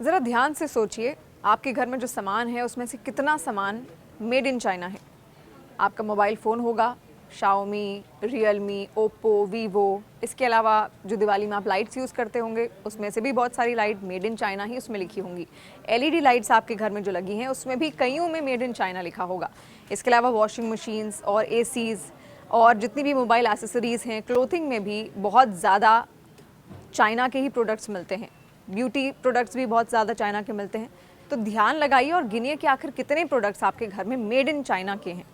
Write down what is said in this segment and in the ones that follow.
ज़रा ध्यान से सोचिए, आपके घर में जो सामान है उसमें से कितना सामान मेड इन चाइना है। आपका मोबाइल फ़ोन होगा, शाओमी, रियलमी, ओप्पो, वीवो, इसके अलावा जो दिवाली में आप लाइट्स यूज़ करते होंगे उसमें से भी बहुत सारी लाइट मेड इन चाइना ही उसमें लिखी होंगी। एलईडी लाइट्स आपके घर में जो लगी हैं उसमें भी कईयों में मेड इन चाइना लिखा होगा। इसके अलावा वॉशिंग मशीन्स और एसीज़ और जितनी भी मोबाइल एसेसरीज़ हैं, क्लोथिंग में भी बहुत ज़्यादा चाइना के ही प्रोडक्ट्स मिलते हैं। ब्यूटी प्रोडक्ट्स भी बहुत ज़्यादा चाइना के मिलते हैं। तो ध्यान लगाइए और गिनिए कि आखिर कितने प्रोडक्ट्स आपके घर में मेड इन चाइना के हैं।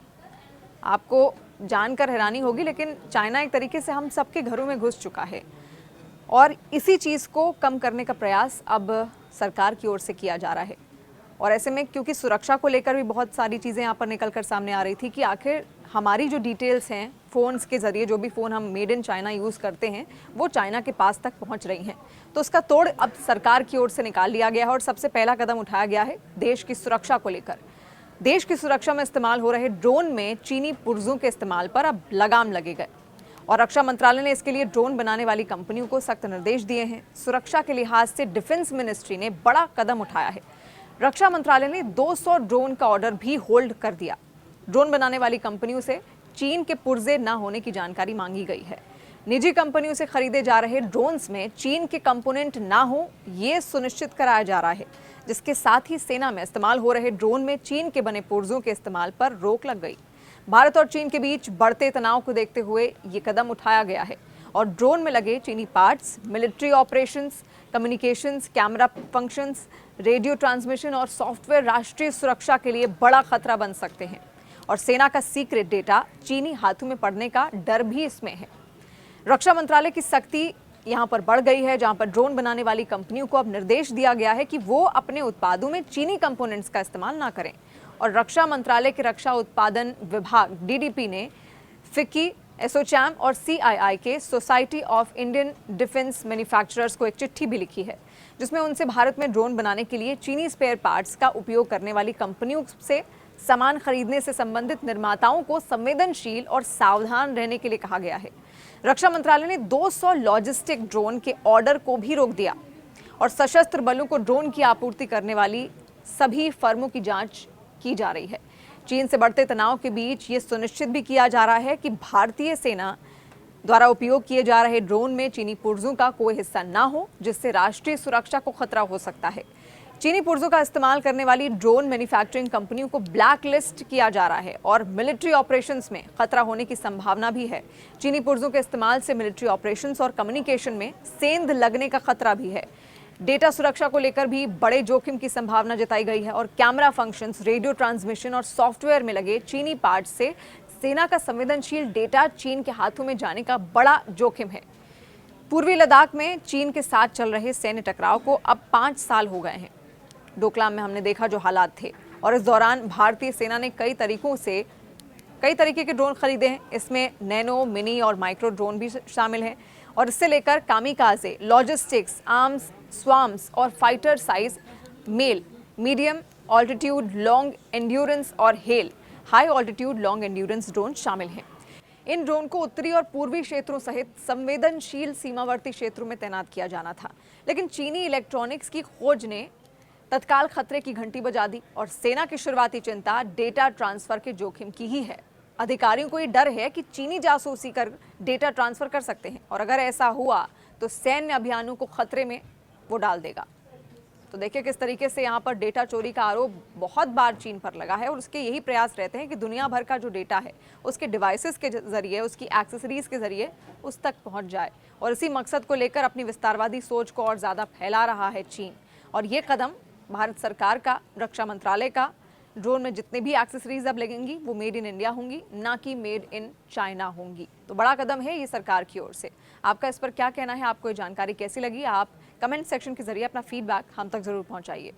आपको जानकर हैरानी होगी, लेकिन चाइना एक तरीके से हम सबके घरों में घुस चुका है और इसी चीज़ को कम करने का प्रयास अब सरकार की ओर से किया जा रहा है। और ऐसे में क्योंकि सुरक्षा को लेकर भी बहुत सारी चीज़ें यहाँ पर निकल कर सामने आ रही थी कि आखिर हमारी जो डिटेल्स हैं फ़ोन्स के ज़रिए, जो भी फ़ोन हम मेड इन चाइना यूज़ करते हैं वो चाइना के पास तक पहुँच रही हैं, तो उसका तोड़ अब सरकार की ओर से निकाल लिया गया है और सबसे पहला कदम उठाया गया है देश की सुरक्षा को लेकर। देश की सुरक्षा में इस्तेमाल हो रहे ड्रोन में चीनी पुर्जों के इस्तेमाल पर अब लगाम लगे गए और रक्षा मंत्रालय ने इसके लिए ड्रोन बनाने वाली कंपनियों को सख्त निर्देश दिए हैं। सुरक्षा के लिहाज से डिफेंस मिनिस्ट्री ने बड़ा कदम उठाया है। रक्षा मंत्रालय ने 200 ड्रोन का ऑर्डर भी होल्ड कर दिया। ड्रोन बनाने वाली कंपनियों से चीन के पुर्जे न होने की जानकारी मांगी गई है। निजी कंपनियों से खरीदे जा रहे ड्रोन्स में चीन के कंपोनेंट ना हो, ये सुनिश्चित कराया जा रहा है, जिसके साथ ही सेना में इस्तेमाल हो रहे ड्रोन में चीन के बने पुर्जों के इस्तेमाल पर रोक लग गई। भारत और चीन के बीच बढ़ते तनाव को देखते हुए ये कदम उठाया गया है और ड्रोन में लगे चीनी parts military operations, communications, camera functions, radio transmission और सॉफ्टवेयर राष्ट्रीय सुरक्षा के लिए बड़ा खतरा बन सकते हैं और सेना का सीक्रेट डेटा चीनी हाथों में पड़ने का डर भी इसमें है। रक्षा मंत्रालय की सख्ती यहाँ पर बढ़ गई है, जहाँ पर ड्रोन बनाने वाली कंपनियों को अब निर्देश दिया गया है कि वो अपने उत्पादों में चीनी कंपोनेंट्स का इस्तेमाल ना करें। और रक्षा मंत्रालय के रक्षा उत्पादन विभाग डीडीपी ने फिक्की, एसोचैम और सीआईआई के society of Indian defence manufacturers को एक चिट्ठी भी लिखी है, जिसमें उनसे भारत में ड्रोन बनाने के लिए चीनी स्पेयर पार्ट्स का उपयोग करने वाली कंपनियों से सामान खरीदने से संबंधित निर्माताओं को संवेदनशील और सावधान रहने के लिए कहा गया है। रक्षा मंत्रालय ने 200 लॉजिस्टिक ड्रोन के ऑर्डर को भी रोक दिया और सशस्त्र बलों को ड्रोन की आपूर्ति करने वाली सभी फर्मों की जांच की जा रही है। चीन से बढ़ते तनाव के बीच ये सुनिश्चित भी किया जा रहा है कि भारतीय सेना द्वारा उपयोग किए जा रहे ड्रोन में चीनी पुर्जों का कोई हिस्सा ना हो, जिससे राष्ट्रीय सुरक्षा को खतरा हो सकता है। चीनी पुर्जों का इस्तेमाल करने वाली ड्रोन मैन्युफैक्चरिंग कंपनियों को ब्लैक लिस्ट किया जा रहा है और मिलिट्री ऑपरेशंस में खतरा होने की संभावना भी है। चीनी पुर्जों के इस्तेमाल से मिलिट्री ऑपरेशंस और कम्युनिकेशन में सेंध लगने का खतरा भी है। डेटा सुरक्षा को लेकर भी बड़े जोखिम की संभावना जताई गई है और कैमरा फंक्शंस, रेडियो ट्रांसमिशन और सॉफ्टवेयर में लगे चीनी पार्ट्स से सेना का संवेदनशील डेटा चीन के हाथों में जाने का बड़ा जोखिम है। पूर्वी लद्दाख में चीन के साथ चल रहे सैन्य टकराव को अब 5 साल हो गए हैं। डोकलाम में हमने देखा जो हालात थे और इस दौरान भारतीय सेना ने कई तरीके के ड्रोन खरीदे हैं। इसमें नैनो, मिनी और माइक्रो ड्रोन भी शामिल हैं और इससे लेकर कामिकाजे, लॉजिस्टिक्स, आर्म्स, स्वाम्स और fighter size, MALE, medium altitude long endurance और HALE, high altitude long endurance drone शामिल हैं। इन ड्रोन को उत्तरी और पूर्वी क्षेत्रों सहित संवेदनशील सीमावर्ती क्षेत्रों में तैनात किया जाना था, लेकिन चीनी इलेक्ट्रॉनिक्स की खोज ने तत्काल खतरे की घंटी बजा दी और सेना की शुरुआती चिंता डेटा ट्रांसफर के जोखिम की ही है। अधिकारियों को ये डर है कि चीनी जासूसी कर डेटा ट्रांसफर कर सकते हैं और अगर ऐसा हुआ तो सैन्य अभियानों को खतरे में वो डाल देगा। तो देखिए किस तरीके से यहाँ पर डेटा चोरी का आरोप बहुत बार चीन पर लगा है और उसके यही प्रयास रहते हैं कि दुनिया भर का जो डेटा है उसके डिवाइसेस के जरिए, उसकी एक्सेसरीज के जरिए उस तक पहुँच जाए और इसी मकसद को लेकर अपनी विस्तारवादी सोच को और ज़्यादा फैला रहा है चीन। और ये कदम भारत सरकार का, रक्षा मंत्रालय का, ड्रोन में जितने भी एक्सेसरीज अब लगेंगी वो मेड इन इंडिया होंगी, ना कि मेड इन चाइना होंगी। तो बड़ा कदम है ये सरकार की ओर से। आपका इस पर क्या कहना है? आपको ये जानकारी कैसी लगी? आप कमेंट सेक्शन के जरिए अपना फीडबैक हम तक जरूर पहुंचाइए।